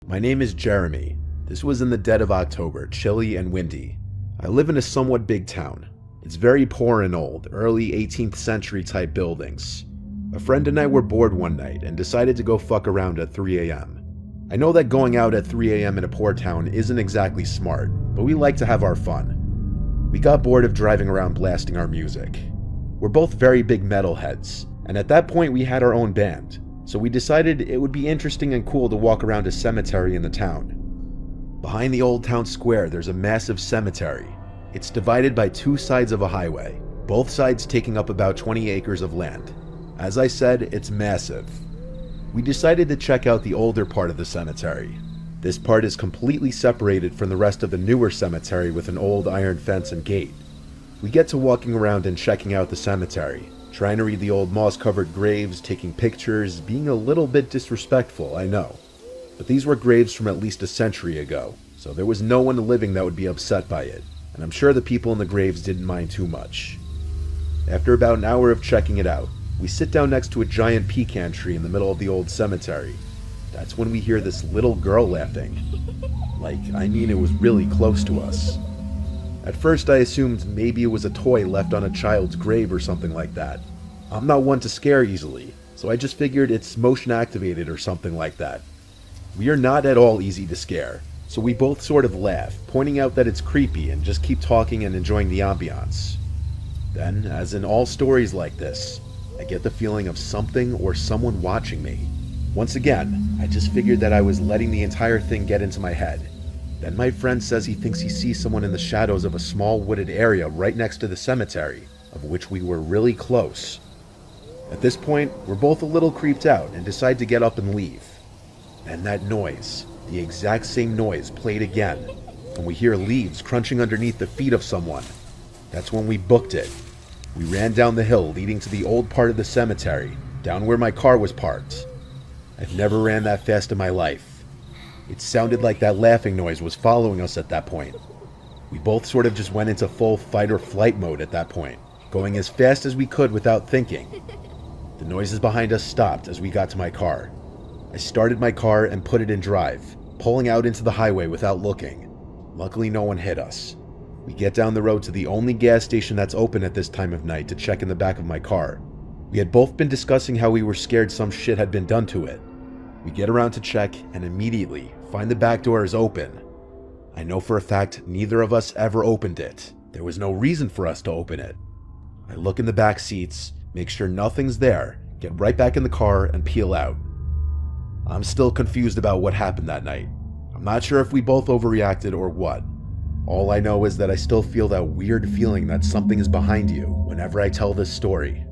My name is Jeremy. This was in the dead of October, chilly and windy. I live in a somewhat big town. It's very poor and old, early 18th century type buildings. A friend and I were bored one night and decided to go fuck around at 3 a.m. I know that going out at 3 a.m. in a poor town isn't exactly smart, but we like to have our fun. We got bored of driving around blasting our music. We're both very big metalheads, and at that point we had our own band, so we decided it would be interesting and cool to walk around a cemetery in the town. Behind the old town square there's a massive cemetery. It's divided by two sides of a highway, both sides taking up about 20 acres of land. As I said, it's massive. We decided to check out the older part of the cemetery. This part is completely separated from the rest of the newer cemetery with an old iron fence and gate. We get to walking around and checking out the cemetery, trying to read the old moss-covered graves, taking pictures, being a little bit disrespectful, I know. But these were graves from at least a century ago, so there was no one living that would be upset by it, and I'm sure the people in the graves didn't mind too much. After about an hour of checking it out, we sit down next to a giant pecan tree in the middle of the old cemetery. That's when we hear this little girl laughing. It was really close to us. At first I assumed maybe it was a toy left on a child's grave or something like that. I'm not one to scare easily, so I just figured it's motion activated or something like that. We are not at all easy to scare, so we both sort of laugh, pointing out that it's creepy and just keep talking and enjoying the ambiance. Then, as in all stories like this, I get the feeling of something or someone watching me. Once again, I just figured that I was letting the entire thing get into my head. Then my friend says he thinks he sees someone in the shadows of a small wooded area right next to the cemetery, of which we were really close. At this point, we're both a little creeped out and decide to get up and leave. Then that noise, the exact same noise, played again, and we hear leaves crunching underneath the feet of someone. That's when we booked it. We ran down the hill leading to the old part of the cemetery, down where my car was parked. I've never ran that fast in my life. It sounded like that laughing noise was following us at that point. We both sort of just went into full fight or flight mode at that point, going as fast as we could without thinking. The noises behind us stopped as we got to my car. I started my car and put it in drive, pulling out into the highway without looking. Luckily no one hit us. We get down the road to the only gas station that's open at this time of night to check in the back of my car. We had both been discussing how we were scared some shit had been done to it. We get around to check and immediately find the back door is open. I know for a fact neither of us ever opened it. There was no reason for us to open it. I look in the back seats, make sure nothing's there, get right back in the car and peel out. I'm still confused about what happened that night. I'm not sure if we both overreacted or what. All I know is that I still feel that weird feeling that something is behind you whenever I tell this story.